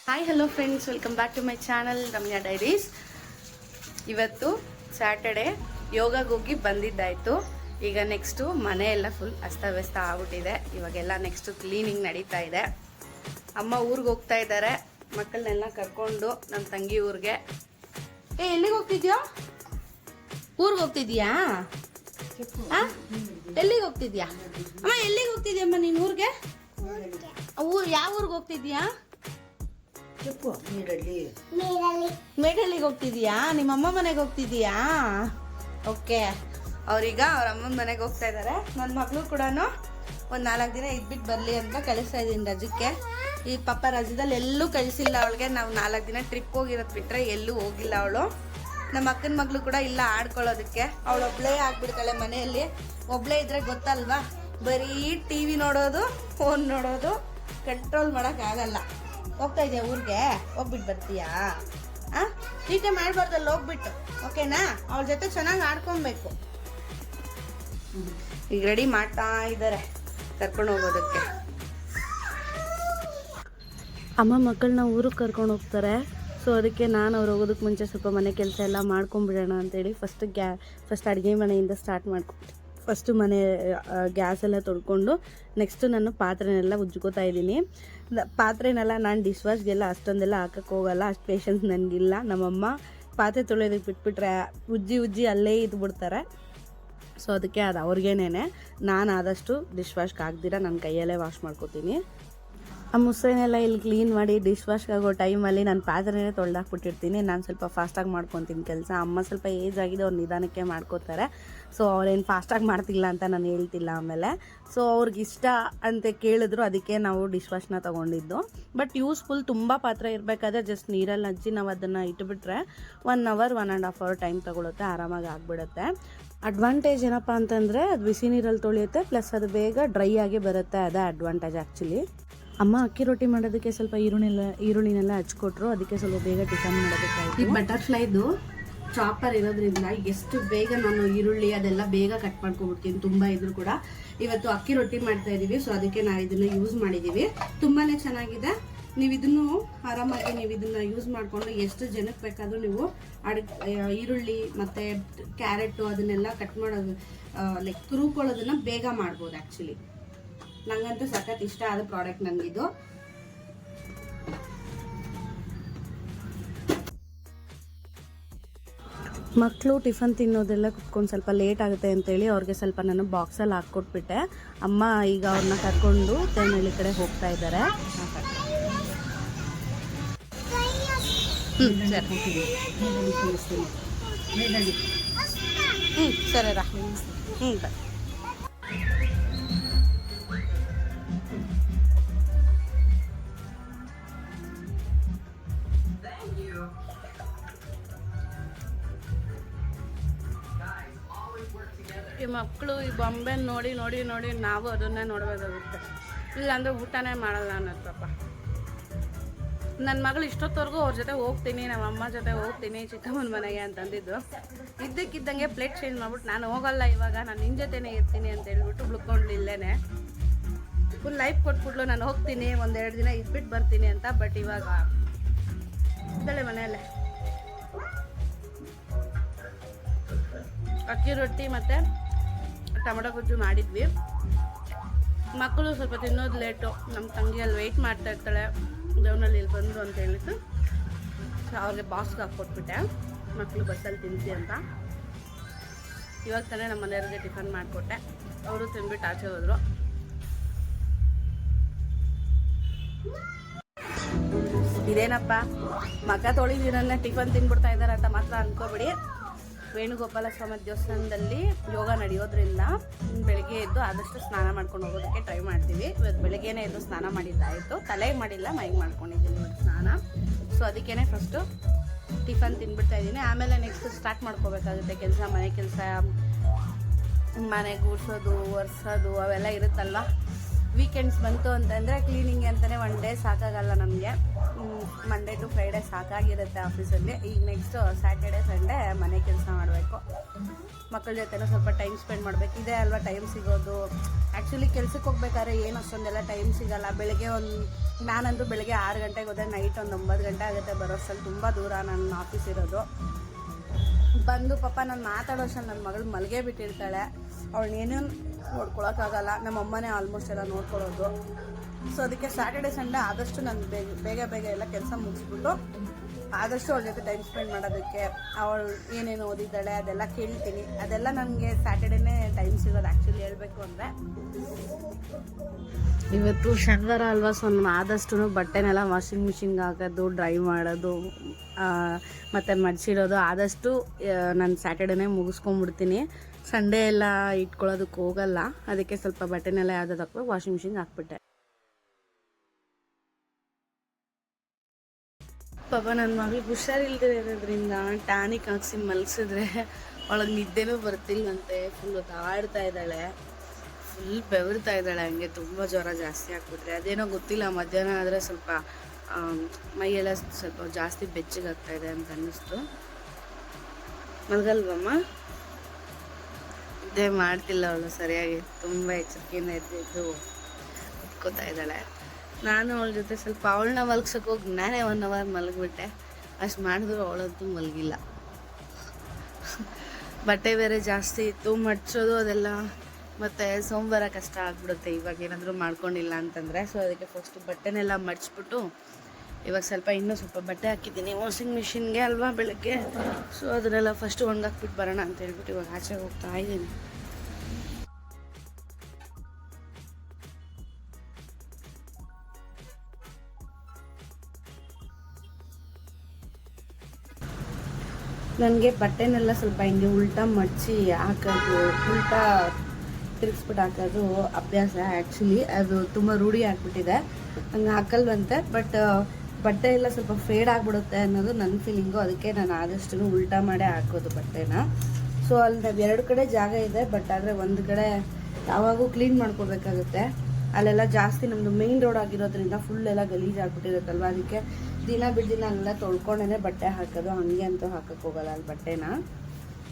Hi hello friends, welcome back to my channel Ramya diaries. ಇವತ್ತು Saturday, ಯೋಗಕ್ಕೆ ಹೋಗಿ ಬಂದಿದ್ದಾಯಿತು. ಈಗ ನೆಕ್ಸ್ಟು ಮನೆ ಎಲ್ಲ ಫುಲ್ ಅಸ್ತವ್ಯಸ್ತ ಆಗ್ಬಿಟ್ಟಿದೆ. ಇವಾಗೆಲ್ಲ ನೆಕ್ಸ್ಟು ಕ್ಲೀನಿಂಗ್ ನಡೀತಾ ಇದೆ. ಅಮ್ಮ ಊರಿಗೆ ಹೋಗ್ತಾ ಇದ್ದಾರೆ, ಮಕ್ಕಳನ್ನೆಲ್ಲ ಕರ್ಕೊಂಡು ನಮ್ಮ ತಂಗಿ ಊರಿಗೆ. ಎಲ್ಲಿಗೆ ಹೋಗ್ತಿದ್ಯೋ? ಊರಿಗೆ ಹೋಗ್ತಿದ್ಯಾ? ಎಲ್ಲಿಗೆ ಹೋಗ್ತಿದ್ಯಾ ಅಮ್ಮ? ಎಲ್ಲಿಗೆ ಹೋಗ್ತಿದ್ಯಮ್ಮ ನೀನು ಊರಿಗೆ? ಯಾವ ಊರಿಗೆ ಹೋಗ್ತಿದ್ಯಾ? ಮೇಡಳ್ಳಿಗೆ ಹೋಗ್ತಿದ್ಯಾ? ನಿಮ್ಮಮ್ಮ ಮನೆಗೆ ಹೋಗ್ತಿದ್ಯಾ? ಓಕೆ, ಅವ್ರೀಗ ಅವ್ರ ಅಮ್ಮನ ಮನೆಗೆ ಹೋಗ್ತಾ ಇದ್ದಾರೆ. ನನ್ನ ಮಗಳು ಕೂಡ ಒಂದು 4 ದಿನ ಇದ್ಬಿಟ್ಟು ಬರಲಿ ಅಂತ ಕಳಿಸ್ತಾ ಇದ್ದೀನಿ ರಜಕ್ಕೆ. ಈ ಪಾಪ ರಜದಲ್ಲಿ ಎಲ್ಲೂ ಕಳಿಸಿಲ್ಲ ಅವಳಿಗೆ. ನಾವು 4 ದಿನ ಟ್ರಿಪ್ ಹೋಗಿರೋದು ಬಿಟ್ಟರೆ ಎಲ್ಲೂ ಹೋಗಿಲ್ಲ ಅವಳು. ನಮ್ಮ ಅಕ್ಕನ ಮಗಳು ಕೂಡ ಇಲ್ಲ ಆಡ್ಕೊಳ್ಳೋದಕ್ಕೆ. ಅವಳು ಒಬ್ಳೇ ಆಗ್ಬಿಡ್ತಾಳೆ ಮನೆಯಲ್ಲಿ. ಒಬ್ಳೇ ಇದ್ರೆ ಗೊತ್ತಲ್ವಾ, ಬರೀ TV ನೋಡೋದು, ಫೋನ್ ನೋಡೋದು, ಕಂಟ್ರೋಲ್ ಮಾಡೋಕ್ಕಾಗಲ್ಲ. ಹೋಗ್ತಾ ಇದೆಯಾ ಊರಿಗೆ? ಹೋಗ್ಬಿಟ್ಟು ಬರ್ತೀಯಾ? ಟೀಟೆ ಮಾಡಬಾರ್ದಲ್ಲ ಹೋಗ್ಬಿಟ್ಟು, ಓಕೆನಾ? ಅವಳ ಜೊತೆ ಚೆನ್ನಾಗಿ ಆಡ್ಕೊಬೇಕು. ಈಗ ರೆಡಿ ಮಾಡ್ತಾ ಇದ್ದಾರೆ ಕರ್ಕೊಂಡು ಹೋಗೋದಕ್ಕೆ. ಅಮ್ಮ ಮಕ್ಕಳನ್ನ ಊರಿಗೆ ಕರ್ಕೊಂಡು ಹೋಗ್ತಾರೆ. ಸೊ ಅದಕ್ಕೆ ನಾನು ಅವ್ರು ಹೋಗೋದಕ್ಕೆ ಮುಂಚೆ ಸ್ವಲ್ಪ ಮನೆ ಕೆಲಸ ಎಲ್ಲ ಮಾಡ್ಕೊಂಬಿಡೋಣ ಅಂತೇಳಿ ಫಸ್ಟ್ ಅಡುಗೆ ಮನೆಯಿಂದ ಸ್ಟಾರ್ಟ್ ಫಸ್ಟು ಮನೆ ಗ್ಯಾಸ್ ಎಲ್ಲ ತೊಳ್ಕೊಂಡು ನೆಕ್ಸ್ಟು ನಾನು ಪಾತ್ರೆನೆಲ್ಲ ಉಜ್ಕೋತಾ ಇದ್ದೀನಿ. ಪಾತ್ರೆನೆಲ್ಲ ನಾನು ಡಿಶ್ ವಾಶ್ಗೆಲ್ಲ ಅಷ್ಟೊಂದೆಲ್ಲ ಹಾಕಕ್ಕೆ ಹೋಗಲ್ಲ, ಅಷ್ಟು ಪೇಷನ್ಸ್ ನನಗಿಲ್ಲ. ನಮ್ಮಮ್ಮ ಪಾತ್ರೆ ತೊಳೆಯೋದಕ್ಕೆ ಬಿಟ್ಬಿಟ್ರೆ ಉಜ್ಜಿ ಅಲ್ಲೇ ಇದ್ಬಿಡ್ತಾರೆ. ಸೊ ಅದಕ್ಕೆ ಅದು ಅವ್ರಿಗೇನೆ. ನಾನು ಆದಷ್ಟು ಡಿಶ್ ವಾಶ್ಗೆ ಹಾಕ್ದಿರ ನನ್ನ ಕೈಯಲ್ಲೇ ವಾಶ್ ಮಾಡ್ಕೋತೀನಿ. ಆ ಮುಸ್ರೆನೆಲ್ಲ ಇಲ್ಲಿ ಕ್ಲೀನ್ ಮಾಡಿ ಡಿಶ್ ವಾಶ್ಗೆ ಆಗೋ ಟೈಮಲ್ಲಿ ನಾನು ಪಾತ್ರೆನೇ ತೊಳೆದಾಕ್ಬಿಟ್ಟಿರ್ತೀನಿ. ನಾನು ಸ್ವಲ್ಪ ಫಾಸ್ಟಾಗಿ ಮಾಡ್ಕೊತೀನಿ ಕೆಲಸ. ಅಮ್ಮ ಸ್ವಲ್ಪ ಏಜ್ ಆಗಿದೆ, ಅವ್ರು ನಿಧಾನಕ್ಕೆ ಮಾಡ್ಕೋತಾರೆ. ಸೊ ಅವ್ರೇನು ಫಾಸ್ಟಾಗಿ ಮಾಡ್ತಿಲ್ಲ ಅಂತ ನಾನು ಹೇಳ್ತಿಲ್ಲ ಆಮೇಲೆ. ಸೊ ಅವ್ರಿಗೆ ಇಷ್ಟ ಅಂತ ಕೇಳಿದ್ರು, ಅದಕ್ಕೆ ನಾವು ಡಿಶ್ ವಾಶ್ನ ತೊಗೊಂಡಿದ್ದು. But useful. ತುಂಬ ಪಾತ್ರೆ ಇರಬೇಕಾದ್ರೆ ಜಸ್ಟ್ ನೀರಲ್ಲಿ ಹಚ್ಚಿ ನಾವು ಅದನ್ನು ಇಟ್ಬಿಟ್ರೆ 1 ಅವರ್ 1.5 ಅವರ್ ಟೈಮ್ ತೊಗೊಳುತ್ತೆ, ಆರಾಮಾಗಿ ಆಗಿಬಿಡುತ್ತೆ. ಅಡ್ವಾಂಟೇಜ್ ಏನಪ್ಪ ಅಂತಂದರೆ ಅದು ಬಿಸಿ ನೀರಲ್ಲಿ ತೊಳೆಯುತ್ತೆ, ಪ್ಲಸ್ ಅದು ಬೇಗ ಡ್ರೈ ಆಗಿ ಬರುತ್ತೆ. ಅದೇ ಅಡ್ವಾಂಟೇಜ್ ಆ್ಯಕ್ಚುಲಿ. ಅಮ್ಮ ಅಕ್ಕಿ ರೊಟ್ಟಿ ಮಾಡೋದಕ್ಕೆ ಸ್ವಲ್ಪ ಈರುಳ್ಳಿನೆಲ್ಲ ಹಚ್ಕೊಟ್ರು, ಅದಕ್ಕೆ ಸ್ವಲ್ಪ ಬೇಗ ಟಿಫನ್ ಮಾಡೋದಕ್ಕಾಯ್ತು. ಈ ಬಟರ್ಫ್ಲೈದು ಚಾಪರ್ ಇರೋದ್ರಿಂದ ಎಷ್ಟು ಬೇಗ ನಾನು ಈರುಳ್ಳಿ ಅದೆಲ್ಲ ಬೇಗ ಕಟ್ ಮಾಡ್ಕೊಬಿಡ್ತೀನಿ. ತುಂಬ ಇದ್ರು ಕೂಡ ಇವತ್ತು ಅಕ್ಕಿ ರೊಟ್ಟಿ ಮಾಡ್ತಾ ಇದ್ದೀವಿ. ಸೊ ಅದಕ್ಕೆ ನಾವು ಇದನ್ನು ಯೂಸ್ ಮಾಡಿದ್ದೀವಿ. ತುಂಬಾ ಚೆನ್ನಾಗಿದೆ. ನೀವು ಇದನ್ನು ಆರಾಮಾಗಿ ಇದನ್ನು ಯೂಸ್ ಮಾಡಿಕೊಂಡು ಎಷ್ಟು ಜನಕ್ಕೆ ಬೇಕಾದರೂ ನೀವು ಈರುಳ್ಳಿ ಮತ್ತು ಕ್ಯಾರೆಟು ಅದನ್ನೆಲ್ಲ ಕಟ್ ಮಾಡೋದು ಲೈಕ್ ತುರುಕೊಳ್ಳೋದನ್ನು ಬೇಗ ಮಾಡ್ಬೋದು. ಆ್ಯಕ್ಚುಲಿ ನಂಗಂತೂ ಸಖತ್ ಇಷ್ಟ ಆದ ಪ್ರಾಡಕ್ಟ್ ನನಗಿದು. ಮಕ್ಕಳು ಟಿಫನ್ ತಿನ್ನೋದೆಲ್ಲ ಕುತ್ಕೊಂಡು ಸ್ವಲ್ಪ ಲೇಟ್ ಆಗುತ್ತೆ ಅಂತೇಳಿ ಅವ್ರಿಗೆ ಸ್ವಲ್ಪ ನಾನು ಬಾಕ್ಸಲ್ಲಿ ಹಾಕ್ಕೊಟ್ಬಿಟ್ಟೆ. ಅಮ್ಮ ಈಗ ಅವ್ರನ್ನ ಕರ್ಕೊಂಡು ತೇನಹಳ್ಳಿ ಕಡೆ ಹೋಗ್ತಾ ಇದ್ದಾರೆ. ಸರಿ ರಾ. ಈ ಮಕ್ಕಳು ಈ ಬೊಂಬೆ ನೋಡಿ ನೋಡಿ ನೋಡಿ ನಾವು ಅದನ್ನೇ ನೋಡಬೇಕಾಗುತ್ತೆ. ಇಲ್ಲಾಂದರೆ ಊಟನೇ ಮಾಡಲ್ಲ ಅನ್ನೋದಪ್ಪ. ನನ್ನ ಮಗಳು ಇಷ್ಟೊತ್ತವರೆಗೂ ಅವ್ರ ಜೊತೆ ಹೋಗ್ತೀನಿ, ನಮ್ಮ ಅಮ್ಮ ಜೊತೆ ಹೋಗ್ತೀನಿ ಚಿಕ್ಕಮ್ಮನ ಮನೆಗೆ ಅಂತಂದಿದ್ದು. ಇದ್ದಕ್ಕಿದ್ದಂಗೆ ಪ್ಲೇಟ್ ಚೇಂಜ್ ಮಾಡ್ಬಿಟ್ಟು ನಾನು ಹೋಗಲ್ಲ, ಇವಾಗ ನಾನು ನಿನ್ನ ಜೊತೆನೇ ಇರ್ತೀನಿ ಅಂತ ಹೇಳ್ಬಿಟ್ಟು ಬಿಡ್ಕೊಂಡು ಇಲ್ಲೇನೆ ಫುಲ್ ಲೈಫ್ ಕೊಟ್ಬಿಟ್ಲು. ನಾನು ಹೋಗ್ತೀನಿ, 1-2 ದಿನ ಇದ್ಬಿಟ್ಟು ಬರ್ತೀನಿ ಅಂತ. ಬಟ್ ಇವಾಗ ಇದ್ದಾಳೆ ಮನೆಯಲ್ಲೇ. ಅಕ್ಕಿ ರೊಟ್ಟಿ ಮತ್ತು ಟೊಮೊಟೊ ಗೊಜ್ಜು ಮಾಡಿದ್ವಿ. ಮಕ್ಕಳು ಸ್ವಲ್ಪ ತಿನ್ನೋದು ಲೇಟು. ನಮ್ಮ ತಂಗಿ ಅಲ್ಲಿ ವೆಯ್ಟ್ ಮಾಡ್ತಾ ಇರ್ತಾಳೆ, ದೇವನಲ್ಲಿ ಇಲ್ಲಿ ಬಂದು ಅಂತ ಹೇಳಿತ್ತು. ಸೊ ಅವ್ರಿಗೆ ಬಾಕ್ಸ್ಗೆ ಹಾಕ್ಕೊಟ್ಬಿಟ್ಟೆ, ಮಕ್ಕಳು ಬಸ್ಸಲ್ಲಿ ತಿನ್ಸಿ ಅಂತ. ಇವಾಗ ತಾನೇ ನಮ್ಮ ಮನೆಯವ್ರಿಗೆ ಟಿಫನ್ ಮಾಡಿಕೊಟ್ಟೆ. ಅವರು ತಿಂದ್ಬಿಟ್ಟು ಆಚೆ ಹೋದರು. ಇದೇನಪ್ಪ ಮಗ ತೊಳಿದಿರಲ್ಲ ಟಿಫನ್ ತಿನ್ಬಿಡ್ತಾ ಇದ್ದಾರೆ ಅಂತ ಮಾತ್ರ ಅಂದ್ಕೋಬಿಡಿ. ವೇಣುಗೋಪಾಲ ಸ್ವಾಮಿ ದೇವಸ್ಥಾನದಲ್ಲಿ ಯೋಗ ನಡೆಯೋದ್ರಿಂದ ಬೆಳಗ್ಗೆ ಎದ್ದು ಆದಷ್ಟು ಸ್ನಾನ ಮಾಡ್ಕೊಂಡು ಹೋಗೋದಕ್ಕೆ ಟ್ರೈ ಮಾಡ್ತೀವಿ. ಇವತ್ತು ಬೆಳಗ್ಗೆನೇ ಎದ್ದು ಸ್ನಾನ ಮಾಡಿದ್ದಾಯಿತು. ತಲೆಗೆ ಮಾಡಿಲ್ಲ, ಮೈಗೆ ಮಾಡ್ಕೊಂಡಿದ್ದೀನಿ ಇವತ್ತು ಸ್ನಾನ. ಸೊ ಅದಕ್ಕೇ ಫಸ್ಟು ಟಿಫನ್ ತಿನ್ಬಿಡ್ತಾ ಇದ್ದೀನಿ. ಆಮೇಲೆ ನೆಕ್ಸ್ಟ್ ಸ್ಟಾರ್ಟ್ ಮಾಡ್ಕೋಬೇಕಾಗುತ್ತೆ ಕೆಲಸ, ಮನೆ ಕೆಲಸ, ಮನೆ ಗೂಡ್ಸೋದು, ಒರೆಸೋದು ಅವೆಲ್ಲ ಇರುತ್ತಲ್ವ. ವೀಕೆಂಡ್ಸ್ ಬಂತು ಅಂತಂದರೆ ಕ್ಲೀನಿಂಗ್ ಅಂತಲೇ 1 ಡೇ ಸಾಕಾಗಲ್ಲ ನಮಗೆ. ಮಂಡೇ ಟು ಫ್ರೈಡೇ ಸಾಕಾಗಿರುತ್ತೆ ಆಫೀಸಲ್ಲಿ. ಈಗ ನೆಕ್ಸ್ಟ್ ಸ್ಯಾಟರ್ಡೆ ಸಂಡೇ ಮನೆ ಕೆಲಸ ಮಾಡಬೇಕು, ಮಕ್ಕಳ ಜೊತೆನೂ ಸ್ವಲ್ಪ ಟೈಮ್ ಸ್ಪೆಂಡ್ ಮಾಡಬೇಕು. ಇದೇ ಅಲ್ವಾ ಟೈಮ್ ಸಿಗೋದು. ಆ್ಯಕ್ಚುಲಿ ಕೆಲ್ಸಕ್ಕೆ ಹೋಗ್ಬೇಕಾದ್ರೆ ಏನು ಅಷ್ಟೊಂದೆಲ್ಲ ಟೈಮ್ ಸಿಗೋಲ್ಲ. ಬೆಳಗ್ಗೆ ನಾನಂತೂ ಬೆಳಗ್ಗೆ 6 ಗಂಟೆಗೆ ಹೋದರೆ ನೈಟ್ ಒಂದು 9 ಗಂಟೆ ಆಗುತ್ತೆ ಬರೋಷ್ಟಲ್ಲಿ. ತುಂಬ ದೂರ ನನ್ನ ಆಫೀಸ್ ಇರೋದು. ಬಂದು ಪಾಪ ನಾನು ಮಾತಾಡೋ ಅಷ್ಟರಲ್ಲಿ ನನ್ನ ಮಗಳು ಮಲಗೇ ಬಿಟ್ಟಿರ್ತಾಳೆ. ಅವಳನ್ನೇನು ನೋಡ್ಕೊಳಕ್ಕಾಗಲ್ಲ, ನಮ್ಮ ಅಮ್ಮನೇ ಆಲ್ಮೋಸ್ಟ್ ಎಲ್ಲ ನೋಡ್ಕೊಳ್ಳೋದು. ಸೊ ಅದಕ್ಕೆ ಸ್ಯಾಟರ್ಡೆ ಸಂಡೇ ಆದಷ್ಟು ನಾನು ಬೇಗ ಎಲ್ಲ ಕೆಲಸ ಮುಗಿಸ್ಬಿಟ್ಟು ಆದಷ್ಟು ಅವಳ ಜೊತೆ ಟೈಮ್ ಸ್ಪೆಂಡ್ ಮಾಡೋದಕ್ಕೆ, ಅವಳು ಏನೇನು ಓದಿದ್ದಾಳೆ ಅದೆಲ್ಲ ಕೇಳ್ತೀನಿ. ಅದೆಲ್ಲ ನನಗೆ ಸ್ಯಾಟರ್ಡೇನೇ ಟೈಮ್ ಸಿಗೋದು ಆ್ಯಕ್ಚುಲಿ ಹೇಳಬೇಕು ಅಂದರೆ. ಇವತ್ತು ಶನಿವಾರ ಅಲ್ವಾ, ಸೊ ನಾನು ಆದಷ್ಟು ಬಟ್ಟೆನೆಲ್ಲ ವಾಷಿಂಗ್ ಮಿಷಿನ್ಗೆ ಹಾಕೋದು, ಡ್ರೈ ಮಾಡೋದು ಮತ್ತು ಮಡ್ಚಿಡೋದು ಆದಷ್ಟು ನಾನು ಸ್ಯಾಟರ್ಡೇನೇ ಮುಗಿಸ್ಕೊಂಡ್ಬಿಡ್ತೀನಿ. ಸಂಡೇ ಎಲ್ಲ ಇಟ್ಕೊಳ್ಳೋದಕ್ಕೆ ಹೋಗಲ್ಲ. ಅದಕ್ಕೆ ಸ್ವಲ್ಪ ಬಟ್ಟೆನೆಲ್ಲ ಯಾವುದಾದ್ರು ಹಾಕ್ಬೇಕು, ವಾಷಿಂಗ್ ಮಿಷಿನ್ಗೆ ಹಾಕ್ಬಿಟ್ಟೆ. ಪಾಪ ನನ್ನ ಮಗಳಿಗೆ ಹುಷಾರಿಲ್ದೇ ಇರೋದ್ರಿಂದ ಟಾನಿಕ್ ಹಾಕ್ಸಿ ಮಲಗಿಸಿದ್ರೆ ಅವಳಿಗೆ ನಿದ್ದೆನೂ ಬರ್ತಿಲ್ಲಂತೆ. ಫುಲ್ ಆಡ್ತಾ ಇದ್ದಾಳೆ, ಫುಲ್ ಬೆವರ್ತಾ ಇದ್ದಾಳೆ. ಹಂಗೆ ತುಂಬ ಜ್ವರ ಜಾಸ್ತಿ ಆಗ್ಬಿಟ್ರೆ ಅದೇನೋ ಗೊತ್ತಿಲ್ಲ. ಮಧ್ಯಾಹ್ನ ಆದರೆ ಸ್ವಲ್ಪ ಮೈಯೆಲ್ಲ ಸ್ವಲ್ಪ ಜಾಸ್ತಿ ಬೆಚ್ಚಗಾಗ್ತಾಯಿದೆ ಅಂತ ಅನ್ನಿಸ್ತು. ಮಲಗಲ್ವಮ್ಮ? ನಿದ್ದೆ ಮಾಡ್ತಿಲ್ಲ ಅವಳು ಸರಿಯಾಗಿ, ತುಂಬ ಎಚ್ಚರಿಕೆಯಿಂದ ಎದ್ದು ಕುತ್ಕೋತಾ ಇದ್ದಾಳೆ. ನಾನು ಅವಳ ಜೊತೆ ಸ್ವಲ್ಪ ಅವಳನ್ನ ಮಲಗ್ಸೋಕೆ ಹೋಗಿ ನಾನೇ 1 ಅವರ್ ಮಲಗಿಬಿಟ್ಟೆ. ಅಷ್ಟು ಮಾಡಿದ್ರು ಅವಳಂತೂ ಮಲಗಿಲ್ಲ. ಬಟ್ಟೆ ಬೇರೆ ಜಾಸ್ತಿ ಇತ್ತು, ಮಡ್ಚೋದು ಅದೆಲ್ಲ, ಮತ್ತು ಸೋಮವಾರ ಕಷ್ಟ ಆಗಿಬಿಡುತ್ತೆ ಇವಾಗ ಏನಾದರೂ ಮಾಡ್ಕೊಂಡಿಲ್ಲ ಅಂತಂದರೆ. ಸೊ ಅದಕ್ಕೆ ಫಸ್ಟು ಬಟ್ಟೆನೆಲ್ಲ ಮಡ್ಚಿಬಿಟ್ಟು ಇವಾಗ ಇನ್ನೂ ಸ್ವಲ್ಪ ಬಟ್ಟೆ ಹಾಕಿದ್ದೀನಿ ವಾಷಿಂಗ್ ಮಿಷಿನ್ಗೆ ಅಲ್ವಾ ಬೆಳಗ್ಗೆ. ಸೊ ಅದನ್ನೆಲ್ಲ ಫಸ್ಟು ಒಣಗಾಕ್ಬಿಟ್ಟು ಬರೋಣ ಅಂತ ಹೇಳ್ಬಿಟ್ಟು ಇವಾಗ ಆಚೆ ಹೋಗ್ತಾ ಇದ್ದೀನಿ. ನನಗೆ ಬಟ್ಟೆನೆಲ್ಲ ಸ್ವಲ್ಪ ಹಿಂಗೆ ಉಲ್ಟಾ ಮಡಚಿ ಹಾಕೋದು, ಉಲ್ಟಾ ತಿರುಗಿಸ್ಬಿಟ್ಟು ಹಾಕೋದು ಅಭ್ಯಾಸ. ಆ್ಯಕ್ಚುಲಿ ಅದು ತುಂಬ ರೂಢಿ ಆಗಿಬಿಟ್ಟಿದೆ, ಹಂಗೆ ಹಾಕಲ್ವಂತೆ. ಬಟ್ ಬಟ್ಟೆ ಎಲ್ಲ ಸ್ವಲ್ಪ ಫೇಡ್ ಆಗಿಬಿಡುತ್ತೆ ಅನ್ನೋದು ನನ್ನ ಫೀಲಿಂಗು. ಅದಕ್ಕೆ ನಾನು ಆದಷ್ಟು ಉಲ್ಟಾ ಮಾಡೇ ಹಾಕೋದು ಬಟ್ಟೆನ. ಸೊ ಅಲ್ಲಿ 2 ಕಡೆ ಜಾಗ ಇದೆ, ಬಟ್ ಆದರೆ ಒಂದು ಕಡೆ ಯಾವಾಗೂ ಕ್ಲೀನ್ ಮಾಡ್ಕೋಬೇಕಾಗುತ್ತೆ. ಅಲ್ಲೆಲ್ಲ ಜಾಸ್ತಿ ನಮ್ಮದು ಮೇಯ್ನ್ ರೋಡ್ ಆಗಿರೋದ್ರಿಂದ ಫುಲ್ ಎಲ್ಲ ಗಲೀಜು ಆಗಿಬಿಟ್ಟಿರುತ್ತಲ್ವ. ಅದಕ್ಕೆ ದಿನ ಬಿಡ್ದಿನ ಅಲ್ಲೆಲ್ಲ ತೊಳ್ಕೊಂಡೇ ಬಟ್ಟೆ ಹಾಕೋದು. ಹಾಗೆ ಅಂತೂ ಹಾಕೋಕ್ಕೆ ಹೋಗಲ್ಲ ಅಲ್ಲಿ ಬಟ್ಟೆನ.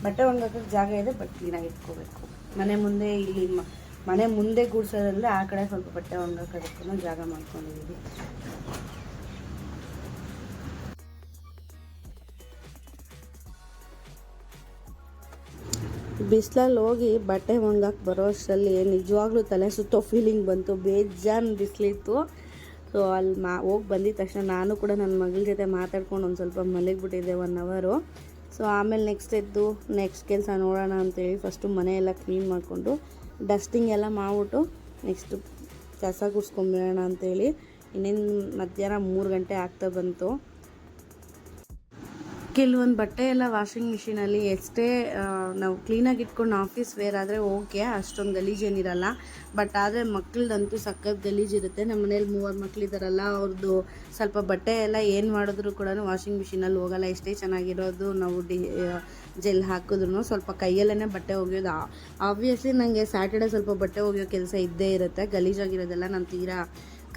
ಬಟ್ಟೆ ಒಣಗಾಕೋಕ್ಕೆ ಜಾಗ ಇದೆ, ಬಟ್ ಕ್ಲೀನಾಗಿ ಇಟ್ಕೋಬೇಕು. ಮನೆ ಮುಂದೆ ಇಲ್ಲಿ ಮನೆ ಮುಂದೆ ಗೂಡ್ಸೋದ್ರಲ್ಲಿ ಆ ಕಡೆ ಸ್ವಲ್ಪ ಬಟ್ಟೆ ಒಣಗಾಕೋದಕ್ಕೂ ಜಾಗ ಮಾಡ್ಕೊಂಡಿದ್ದೀವಿ. ಬಿಸಿಲಲ್ಲಿ ಹೋಗಿ ಬಟ್ಟೆ ಒಣಗಾಕಿ ಬರೋ ಅಷ್ಟರಲ್ಲಿ ನಿಜವಾಗ್ಲೂ ತಲೆ ಸುತ್ತೋ ಫೀಲಿಂಗ್ ಬಂತು. ಬೇಜಾನ್ ಬಿಸಿಲಿತ್ತು. ಸೊ ಅಲ್ಲಿ ಹೋಗಿ ಬಂದಿದ ತಕ್ಷಣ ನಾನು ಕೂಡ ನನ್ನ ಮಗಳ ಜೊತೆ ಮಾತಾಡ್ಕೊಂಡು ಒಂದು ಸ್ವಲ್ಪ ಮಲಗಿಬಿಟ್ಟಿದ್ದೆ 1 ಅವರು. ಸೊ ಆಮೇಲೆ ನೆಕ್ಸ್ಟ್ ಕೆಲಸ ನೋಡೋಣ ಅಂತೇಳಿ ಫಸ್ಟು ಮನೆಯೆಲ್ಲ ಕ್ಲೀನ್ ಮಾಡಿಕೊಂಡು ಡಸ್ಟಿಂಗ್ ಎಲ್ಲ ಮಾಡಿಬಿಟ್ಟು ನೆಕ್ಸ್ಟು ಕಸ ಗುಡಿಸ್ಕೊಂಬಿಡೋಣ ಅಂತೇಳಿ. ಇನ್ನೇನು ಮಧ್ಯಾಹ್ನ 3 ಗಂಟೆ ಆಗ್ತಾ ಬಂತು. ಕೆಲವೊಂದು ಬಟ್ಟೆ ಎಲ್ಲ ವಾಷಿಂಗ್ ಮಿಷಿನಲ್ಲಿ ಎಷ್ಟೇ ನಾವು ಕ್ಲೀನಾಗಿ ಇಟ್ಕೊಂಡು ಆಫೀಸ್ ವೇರ್ ಆದರೆ ಓಕೆ, ಅಷ್ಟೊಂದು ಗಲೀಜೇನಿರಲ್ಲ. ಬಟ್ ಆದರೆ ಮಕ್ಕಳದಂತೂ ಸಖತ್ ಗಲೀಜಿರುತ್ತೆ. ನಮ್ಮ ಮನೇಲಿ 3 ಮಕ್ಕಳಿದ್ದಾರಲ್ಲ, ಅವ್ರದ್ದು ಸ್ವಲ್ಪ ಬಟ್ಟೆ ಎಲ್ಲ ಏನು ಮಾಡಿದ್ರು ಕೂಡ ವಾಷಿಂಗ್ ಮಿಷಿನಲ್ಲಿ ಹೋಗಲ್ಲ. ಎಷ್ಟೇ ಚೆನ್ನಾಗಿರೋದು ನಾವು ಜೆಲ್ ಹಾಕಿದ್ರು ಸ್ವಲ್ಪ ಕೈಯಲ್ಲೇ ಬಟ್ಟೆ ಒಗೆಯೋದು. ಆಬ್ವಿಯಸ್ಲಿ ನನಗೆ ಸ್ಯಾಟರ್ಡೆ ಸ್ವಲ್ಪ ಬಟ್ಟೆ ಒಗೆಯೋ ಕೆಲಸ ಇದ್ದೇ ಇರುತ್ತೆ. ಗಲೀಜಾಗಿರೋದೆಲ್ಲ ನಾನು ತೀರಾ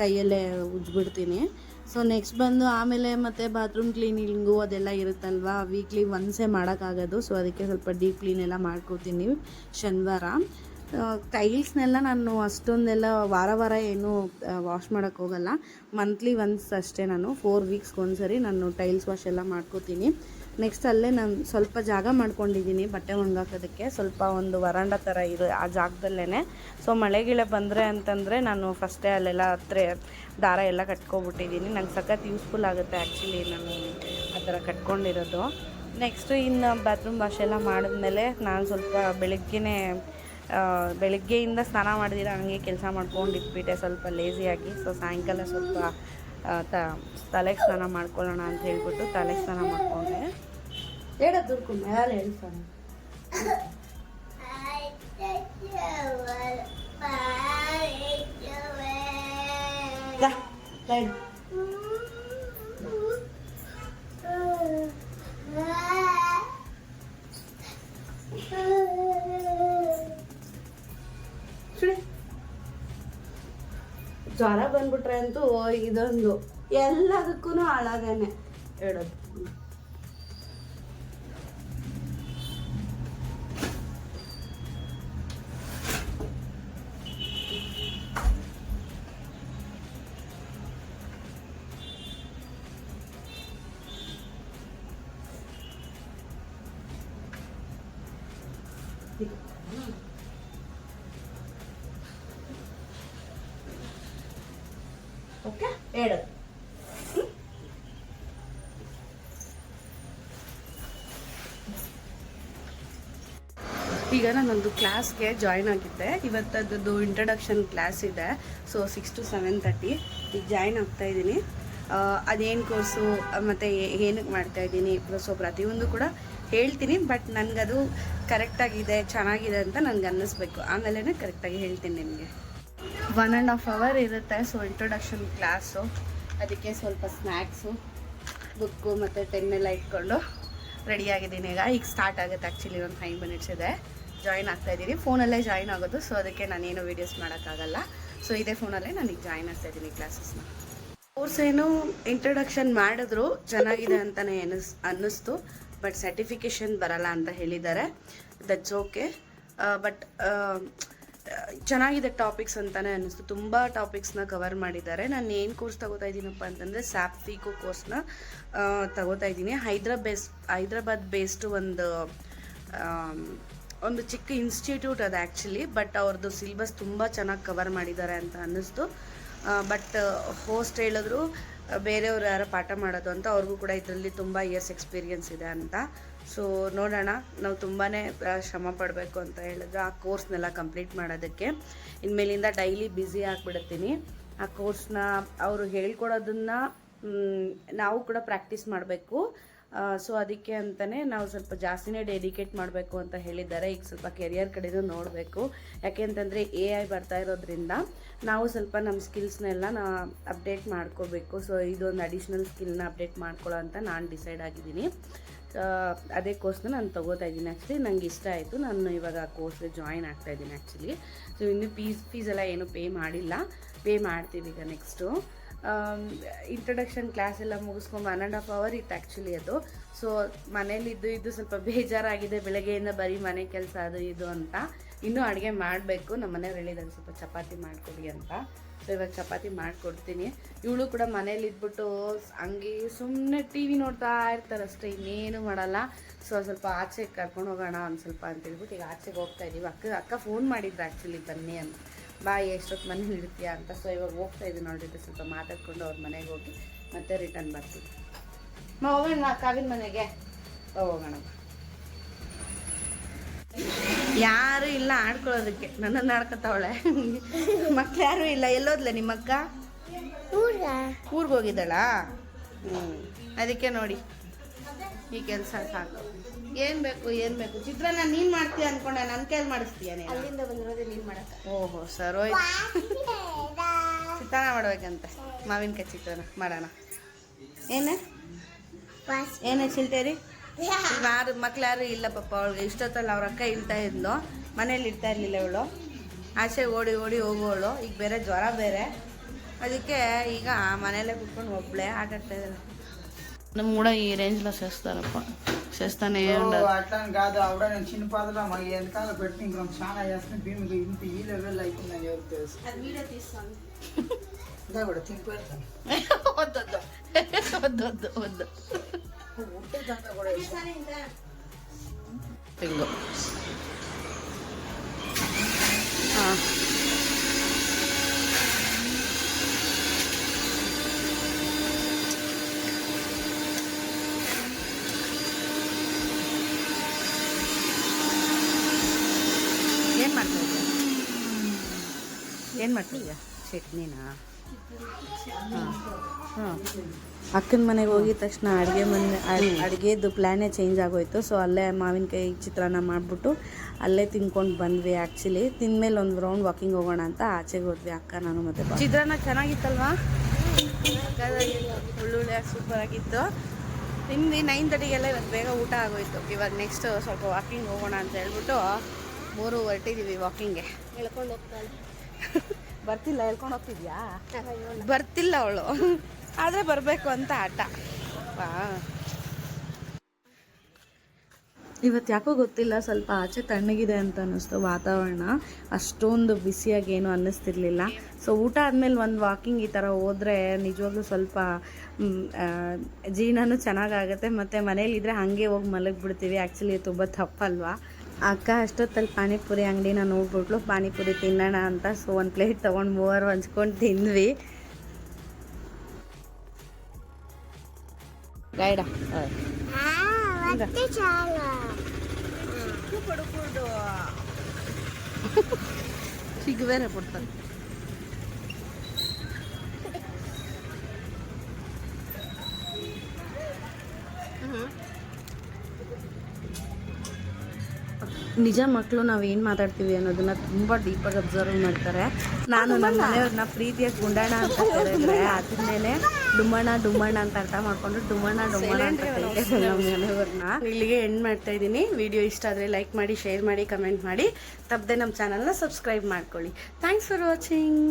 ಕೈಯಲ್ಲೇ ಉಜ್ಬಿಡ್ತೀನಿ. ಸೊ ನೆಕ್ಸ್ಟ್ ಬಂದು ಆಮೇಲೆ ಮತ್ತು ಬಾತ್ರೂಮ್ ಕ್ಲೀನಿಂಗು ಅದೆಲ್ಲ ಇರುತ್ತಲ್ವ, ವೀಕ್ಲಿ ಒನ್ಸೇ ಮಾಡೋಕ್ಕಾಗೋದು. ಸೊ ಅದಕ್ಕೆ ಸ್ವಲ್ಪ ಡೀಪ್ ಕ್ಲೀನ್ ಎಲ್ಲ ಮಾಡ್ಕೋತೀನಿ ಶನಿವಾರ. ಟೈಲ್ಸ್ನೆಲ್ಲ ನಾನು ಅಷ್ಟೊಂದೆಲ್ಲ ವಾರ ಏನು ವಾಶ್ ಮಾಡೋಕ್ಕೆ ಹೋಗಲ್ಲ. ಮಂತ್ಲಿ ಒನ್ಸ್ ಅಷ್ಟೇ. ನಾನು 4 ವೀಕ್ಸ್ಗೆ ಒಂದ್ಸರಿ ನಾನು ಟೈಲ್ಸ್ ವಾಶ್ ಎಲ್ಲ ಮಾಡ್ಕೋತೀನಿ. ನೆಕ್ಸ್ಟ್ ಅಲ್ಲೇ ನಾನು ಸ್ವಲ್ಪ ಜಾಗ ಮಾಡ್ಕೊಂಡಿದ್ದೀನಿ ಬಟ್ಟೆ ಒಣಗಾಕೋದಕ್ಕೆ. ಸ್ವಲ್ಪ ಒಂದು ವರಾಂಡ ಥರ ಇರೋ ಆ ಜಾಗದಲ್ಲೇ. ಸೊ ಮಳೆಗಿಳೆ ಬಂದರೆ ಅಂತಂದರೆ ನಾನು ಫಸ್ಟೇ ಅಲ್ಲೆಲ್ಲ ದಾರ ಎಲ್ಲ ಕಟ್ಕೊಬಿಟ್ಟಿದ್ದೀನಿ. ನಂಗೆ ಸಖತ್ ಯೂಸ್ಫುಲ್ ಆಗುತ್ತೆ ಆ್ಯಕ್ಚುಲಿ ನಾನು ಆ ಥರ ಕಟ್ಕೊಂಡಿರೋದು. ನೆಕ್ಸ್ಟು ಇನ್ನು ಬಾತ್ರೂಮ್ ವಾಶ್ ಎಲ್ಲ ಮಾಡಿದ್ಮೇಲೆ ನಾನು ಸ್ವಲ್ಪ ಬೆಳಗ್ಗೆಯಿಂದ ಸ್ನಾನ ಮಾಡಿದಿರ ಹಂಗೆ ಕೆಲಸ ಮಾಡ್ಕೊಂಡು ಇಟ್ಬಿಟ್ಟೆ ಸ್ವಲ್ಪ ಲೇಸಿಯಾಗಿ. ಸೊ ಸಾಯಂಕಾಲ ಸ್ವಲ್ಪ ತಲೆಗೆ ಸ್ನಾನ ಮಾಡ್ಕೊಳ್ಳೋಣ ಅಂತ ಹೇಳ್ಬಿಟ್ಟು ತಲೆಗೆ ಸ್ನಾನ ಮಾಡಿಕೊಂಡೆ. ಹೇಳೋದು ಯಾರು ಹೇಳ್ತಾನೆ ಜ್ವರ ಬಂದ್ಬಿಟ್ರೆ ಅಂತೂ ಇದೊಂದು ಎಲ್ಲದಕ್ಕೂ ಹಾಳಾಗೇನೆ ಹೇಳೋದು. ಓಕೆ ಹೇಳು. ಈಗ ನಾನೊಂದು ಕ್ಲಾಸ್ಗೆ ಜಾಯ್ನ್ ಆಗಿದ್ದೆ. ಇವತ್ತದ್ದು ಇಂಟ್ರಡಕ್ಷನ್ ಕ್ಲಾಸ್ ಇದೆ. ಸೊ 6 to 7:30 ಈಗ ಜಾಯ್ನ್ ಆಗ್ತಾ ಇದ್ದೀನಿ. ಅದೇನು ಕೋರ್ಸು ಮತ್ತು ಏನಕ್ಕೆ ಮಾಡ್ತಾಯಿದ್ದೀನಿ, ಸೊ ಪ್ರತಿಯೊಂದು ಕೂಡ ಹೇಳ್ತೀನಿ. ಬಟ್ ನನಗದು ಕರೆಕ್ಟಾಗಿದೆ, ಚೆನ್ನಾಗಿದೆ ಅಂತ ನನಗೆ ಅನ್ನಿಸ್ಬೇಕು. ಆಮೇಲೆ ಕರೆಕ್ಟಾಗಿ ಹೇಳ್ತೀನಿ ನಿಮಗೆ. 1.5 hour ಇರುತ್ತೆ. ಸೊ ಇಂಟ್ರೊಡಕ್ಷನ್ ಕ್ಲಾಸು, ಅದಕ್ಕೆ ಸ್ವಲ್ಪ ಸ್ನ್ಯಾಕ್ಸು, ಬುಕ್ಕು ಮತ್ತು ಪೆನ್ನೆಲ್ಲ ಇಟ್ಕೊಂಡು ರೆಡಿಯಾಗಿದ್ದೀನಿ. ಈಗ ಸ್ಟಾರ್ಟ್ ಆಗುತ್ತೆ. ಆ್ಯಕ್ಚುಲಿ ಒಂದು 5 minutes ಇದೆ. ಜಾಯ್ನ್ ಆಗ್ತಾಯಿದ್ದೀನಿ. ಫೋನಲ್ಲೇ ಜಾಯ್ನ್ ಆಗೋದು. ಸೊ ಅದಕ್ಕೆ ನಾನೇನು ವೀಡಿಯೋಸ್ ಮಾಡೋಕ್ಕಾಗಲ್ಲ. ಸೊ ಇದೇ ಫೋನಲ್ಲೇ ನನಗೆ ಜಾಯ್ನ್ ಆಗ್ತಾಯಿದ್ದೀನಿ ಕ್ಲಾಸಸ್ನ. ಕೋರ್ಸ್ ಏನು ಇಂಟ್ರೊಡಕ್ಷನ್ ಮಾಡಿದ್ರು ಚೆನ್ನಾಗಿದೆ ಅಂತಲೇ ಅನ್ನಿಸ್ತು. ಬಟ್ ಸರ್ಟಿಫಿಕೇಷನ್ ಬರಲ್ಲ ಅಂತ ಹೇಳಿದ್ದಾರೆ. That's okay. ಬಟ್ ಚೆನ್ನಾಗಿದೆ ಟಾಪಿಕ್ಸ್ ಅಂತಲೇ ಅನ್ನಿಸ್ತು. ತುಂಬ ಟಾಪಿಕ್ಸ್ನ ಕವರ್ ಮಾಡಿದ್ದಾರೆ. ನಾನು ಏನು ಕೋರ್ಸ್ ತಗೋತಾ ಇದ್ದೀನಪ್ಪ ಅಂತಂದರೆ ಸ್ಯಾಪ್ ಫಿಕೋ ಕೋರ್ಸ್ನ ತಗೋತಾ ಇದ್ದೀನಿ. ಹೈದ್ರಾಬಾದ್ ಬೇಸ್ಡು ಒಂದು ಚಿಕ್ಕ ಇನ್ಸ್ಟಿಟ್ಯೂಟ್ ಅದು ಆ್ಯಕ್ಚುಲಿ. ಬಟ್ ಅವ್ರದ್ದು ಸಿಲೆಬಸ್ ತುಂಬ ಚೆನ್ನಾಗಿ ಕವರ್ ಮಾಡಿದ್ದಾರೆ ಅಂತ ಅನ್ನಿಸ್ತು. ಬಟ್ ಹೋಸ್ಟ್ ಹೇಳಿದ್ರು ಬೇರೆಯವ್ರು ಯಾರೋ ಪಾಠ ಮಾಡೋದು ಅಂತ. ಅವ್ರಿಗೂ ಕೂಡ ಇದರಲ್ಲಿ ತುಂಬ ಇಯರ್ಸ್ ಎಕ್ಸ್ಪೀರಿಯನ್ಸ್ ಇದೆ ಅಂತ. ಸೊ ನೋಡೋಣ, ನಾವು ತುಂಬಾ ಶ್ರಮ ಪಡಬೇಕು ಅಂತ ಹೇಳಿದ್ರು ಆ ಕೋರ್ಸ್ನೆಲ್ಲ ಕಂಪ್ಲೀಟ್ ಮಾಡೋದಕ್ಕೆ. ಇನ್ಮೇಲಿಂದ ಡೈಲಿ ಬ್ಯುಸಿ ಆಗಿಬಿಡ್ತೀನಿ. ಆ ಕೋರ್ಸ್ನ ಅವರು ಹೇಳ್ಕೊಡೋದನ್ನು ನಾವು ಕೂಡ ಪ್ರಾಕ್ಟೀಸ್ ಮಾಡಬೇಕು. ಸೊ ಅದಕ್ಕೆ ಅಂತಲೇ ನಾವು ಸ್ವಲ್ಪ ಜಾಸ್ತಿನೇ ಡೆಡಿಕೇಟ್ ಮಾಡಬೇಕು ಅಂತ ಹೇಳಿದ್ದಾರೆ. ಈಗ ಸ್ವಲ್ಪ ಕೆರಿಯರ್ ಕಡೆನೂ ನೋಡಬೇಕು. ಯಾಕೆ ಅಂತಂದರೆ AI ಬರ್ತಾ ಇರೋದ್ರಿಂದ ನಾವು ಸ್ವಲ್ಪ ನಮ್ಮ ಸ್ಕಿಲ್ಸ್ನೆಲ್ಲ ಅಪ್ಡೇಟ್ ಮಾಡ್ಕೋಬೇಕು. ಸೊ ಇದೊಂದು ಅಡಿಷ್ನಲ್ ಸ್ಕಿಲ್ನ ಅಪ್ಡೇಟ್ ಮಾಡ್ಕೊಳ್ಳೋ ಅಂತ ನಾನು ಡಿಸೈಡ್ ಆಗಿದ್ದೀನಿ. ಅದೇ ಕೋರ್ಸ್ನ ನಾನು ತೊಗೋತಾ ಇದ್ದೀನಿ. ಆ್ಯಕ್ಚುಲಿ ನಂಗೆ ಇಷ್ಟ ಆಯಿತು. ನಾನು ಇವಾಗ ಆ ಕೋರ್ಸ್ಗೆ ಜಾಯ್ನ್ ಆಗ್ತಾಯಿದ್ದೀನಿ ಆ್ಯಕ್ಚುಲಿ. ಸೊ ಇನ್ನೂ ಫೀಸ್ ಎಲ್ಲ ಏನೂ ಪೇ ಮಾಡಿಲ್ಲ. ಪೇ ಮಾಡ್ತೀವಿ ಈಗ ನೆಕ್ಸ್ಟು. ಇಂಟ್ರಡಕ್ಷನ್ ಕ್ಲಾಸ್ ಎಲ್ಲ ಮುಗಿಸ್ಕೊಂಡು 1.5 hour ಇತ್ತು ಆ್ಯಕ್ಚುಲಿ ಅದು. ಸೊ ಮನೇಲಿದ್ದು ಸ್ವಲ್ಪ ಬೇಜಾರಾಗಿದೆ. ಬೆಳಗ್ಗೆಯಿಂದ ಬರೀ ಮನೆ ಕೆಲಸ ಅದು ಇದು ಅಂತ. ಇನ್ನೂ ಅಡುಗೆ ಮಾಡಬೇಕು. ನಮ್ಮ ಮನೆಯವ್ರು ಹೇಳಿದ್ದಾರೆ ಸ್ವಲ್ಪ ಚಪಾತಿ ಮಾಡಿಕೊಡಿ ಅಂತ. ಸೊ ಇವಾಗ ಚಪಾತಿ ಮಾಡಿಕೊಡ್ತೀನಿ. ಇವಳು ಕೂಡ ಮನೇಲಿ ಇದ್ಬಿಟ್ಟು ಹಂಗೆ ಸುಮ್ಮನೆ TV ನೋಡ್ತಾ ಇರ್ತಾರೆ ಅಷ್ಟೇ, ಇನ್ನೇನು ಮಾಡಲ್ಲ. ಸೊ ಸ್ವಲ್ಪ ಆಚೆಗೆ ಕರ್ಕೊಂಡು ಹೋಗೋಣ ಒಂದು ಸ್ವಲ್ಪ ಅಂತೇಳ್ಬಿಟ್ಟು ಈಗ ಆಚೆಗೆ ಹೋಗ್ತಾ ಇದ್ದೀವಿ. ಅಕ್ಕ ಫೋನ್ ಮಾಡಿದ್ರು ಆ್ಯಕ್ಚುಲಿ ಬನ್ನಿ ಅಂತ. ಬಾ ಎಷ್ಟೊತ್ತು ಮನೇಲಿ ಇರ್ತೀಯ ಅಂತ. ಸೊ ಇವಾಗ ಹೋಗ್ತಾ ಇದ್ದೀನಿ ಅವ್ರ ಜೊತೆ ಸ್ವಲ್ಪ ಮಾತಾಡ್ಕೊಂಡು ಅವ್ರ ಮನೆಗೆ ಹೋಗಿ ಮತ್ತೆ ರಿಟರ್ನ್ ಬರ್ತೀನಿ. ಹೋಗೋಣ ಕಾವಿನ ಮನೆಗೆ ಹೋಗೋಣ. ಯಾರು ಇಲ್ಲ ಆಡ್ಕೊಳ್ಳೋದಕ್ಕೆ, ನನ್ನನ್ನು ಆಡ್ಕೊತಾವಳೆ. ಮಕ್ಳು ಯಾರೂ ಇಲ್ಲ. ಎಲ್ಲೋದ್ಲೆ ನಿಮ್ಮಕ್ಕ? ಊರಿಗೆ ಹೋಗಿದ್ದಾಳಾ? ಅದಕ್ಕೆ ನೋಡಿ ಈ ಕೆಲಸ ಸಾಕು. ಏನು ಬೇಕು ಚಿತ್ರಾನ್ನ ನೀನು ಮಾಡ್ತೀಯ ಅಂದ್ಕೊಂಡೆ, ನನ್ನ ಕೈಯಲ್ಲಿ ಮಾಡಿಸ್ತೀಯ? ಅಲ್ಲಿಂದ ಬಂದಿರೋದೇ ನೀನು ಮಾಡಕ್ಕೆ. ಓಹೋ ಸರ್, ಹೋಯ್ತು. ಚಿತ್ರಾನ್ನ ಮಾಡ್ಬೇಕಂತ, ಮಾವಿನಕಾಯಿ ಚಿತ್ರಾನ್ನ ಮಾಡೋಣ. ಏನೇ ಚಿಲ್ತೇರಿ? ಮಕ್ಳು ಯಾರು ಇಲ್ಲ ಪಾಪ. ಅವಳಿಗೆ ಇಷ್ಟೊತ್ತಲ್ಲ ಅವ್ರ ಅಕ್ಕ ಇಳ್ತಾ ಇದ್ಲು, ಮನೇಲಿ ಇರ್ತಾ ಇರಲಿಲ್ಲ ಇವಳು. ಆಚೆ ಓಡಿ ಹೋಗೋಳು. ಈಗ ಬೇರೆ ಜ್ವರ ಬೇರೆ, ಅದಕ್ಕೆ ಈಗ ಮನೆಯಲ್ಲೇ ಕುತ್ಕೊಂಡು ಒಬ್ಬಳೇ ఆటాడుతా ఇద్దరు. நம்ம கூட ఈ రేంజ్లో చేస్తారప్ప, చేస్తానే అట్లా కాదు. ఆవిడ నేను చిన్న పాదలో మా వెనకాల పెట్టి ఇంక చాలా చేస్తాను. భీమికి ఇంత ఈ లెవెల్ అయిపోయిందని ఎవరికి తెలుసు. వీడియో తీస్తాను. ఇంకా కూడా తిండి పెడతాను. వద్దు ఉంటుందంతా కూడా తింగో. ಏನು ಮಾಡ್ತಿದ್ಯಾ? ಚಟ್ನಿನಾ? ಹಾಂ. ಅಕ್ಕನ ಮನೆಗೆ ಹೋಗಿದ ತಕ್ಷಣ ಅಡುಗೆದು ಪ್ಲ್ಯಾನೇ ಚೇಂಜ್ ಆಗೋಯ್ತು. ಸೊ ಅಲ್ಲೇ ಮಾವಿನಕಾಯಿ ಚಿತ್ರಾನ್ನ ಮಾಡಿಬಿಟ್ಟು ಅಲ್ಲೇ ತಿನ್ಕೊಂಡು ಬಂದ್ವಿ. ಆ್ಯಕ್ಚುಲಿ ತಿಂದಮೇಲೆ ಒಂದು ರೌಂಡ್ ವಾಕಿಂಗ್ ಹೋಗೋಣ ಅಂತ ಆಚೆಗೆ ಹೋದ್ವಿ ಅಕ್ಕ ನಾನು ಮತ್ತು. ಚಿತ್ರಾನ್ನ ಚೆನ್ನಾಗಿತ್ತಲ್ವಾ? ಒಳ್ಳೊಳ್ಳೆ ಸೂಪರಾಗಿತ್ತು. ತಿಂದು 9:30ಗೆಲ್ಲ ಇವತ್ತು ಬೇಗ ಊಟ ಆಗೋಯ್ತು. ಇವಾಗ ನೆಕ್ಸ್ಟ್ ಸ್ವಲ್ಪ ವಾಕಿಂಗ್ ಹೋಗೋಣ ಅಂತ ಹೇಳ್ಬಿಟ್ಟು 3 ಹೊರಟಿದ್ದೀವಿ ವಾಕಿಂಗ್ಗೆ. ಹೇಳ್ಕೊಂಡು ಹೋಗ್ತಾಳೆ. ಬರ್ತಿಲ್ಲ, ಹೇಳ್ಕೊಂಡು ಹೋಗ್ತಿದ್ಯಾ? ಬರ್ತಿಲ್ಲ ಅವಳು. ಆದರೆ ಬರಬೇಕು ಅಂತ ಆಟ. ಇವತ್ತು ಯಾಕೋ ಗೊತ್ತಿಲ್ಲ, ಸ್ವಲ್ಪ ಆಚೆ ತಣ್ಣಗಿದೆ ಅಂತ ಅನ್ನಿಸ್ತು ವಾತಾವರಣ. ಅಷ್ಟೊಂದು ಬಿಸಿಯಾಗಿ ಏನು ಅನ್ನಿಸ್ತಿರ್ಲಿಲ್ಲ. ಸೊ ಊಟ ಆದಮೇಲೆ ಒಂದು ವಾಕಿಂಗ್ ಈ ಥರ ಹೋದರೆ ನಿಜವಾಗ್ಲೂ ಸ್ವಲ್ಪ ಜೀವನನೂ ಚೆನ್ನಾಗಾಗುತ್ತೆ. ಮತ್ತು ಮನೇಲಿದ್ದರೆ ಹಾಗೆ ಹೋಗಿ ಮಲಗಿಬಿಡ್ತೀವಿ. ಆ್ಯಕ್ಚುಲಿ ತುಂಬ ತಪ್ಪಲ್ವಾ. ಅಕ್ಕ ಅಷ್ಟೊತ್ತಲ್ಲಿ ಪಾನಿಪುರಿ ಅಂಗಡಿನ ನೋಡ್ಬಿಟ್ಲು, ಪಾನಿಪುರಿ ತಿನ್ನೋಣ ಅಂತ. ಸೊ ಒಂದು ಪ್ಲೇಟ್ ತೊಗೊಂಡು ಮೂವರು ಹಂಚ್ಕೊಂಡು ತಿಂದ್ವಿ. ಗೈಡ ಸಿಗುವೇನೆ ಕೊಡ್ತಾರೆ. ನಿಜ ಮಕ್ಕಳು ನಾವೇನು ಮಾತಾಡ್ತೀವಿ ಅನ್ನೋದನ್ನ ತುಂಬ ಡೀಪಾಗಿ ಅಬ್ಸರ್ವ್ ಮಾಡ್ತಾರೆ. ನಾನು ನಮ್ಮ ಮನೆಯವ್ರನ್ನ ಪ್ರೀತಿಯಾಗಿ ಗುಂಡಣ್ಣ ಅಂತ ಕರೆದ್ರೆ ಅದನ್ನೇ ಡುಮ್ಮಣ್ಣ ಅಂತ ಅರ್ಥ ಮಾಡ್ಕೊಂಡು ಡುಮ್ಮಣ್ಣ ಅಂತ ಕರೀತಾರೆ ನಮ್ಮ ಮನೆಯವ್ರನ್ನ. ಇಲ್ಲಿಗೆ ಎಂಡ್ ಮಾಡ್ತಾ ಇದ್ದೀನಿ. ವಿಡಿಯೋ ಇಷ್ಟ ಆದರೆ ಲೈಕ್ ಮಾಡಿ, ಶೇರ್ ಮಾಡಿ, ಕಮೆಂಟ್ ಮಾಡಿ. ತಪ್ಪದೆ ನಮ್ಮ ಚಾನಲ್ನ ಸಬ್ಸ್ಕ್ರೈಬ್ ಮಾಡ್ಕೊಳ್ಳಿ. Thanks for watching.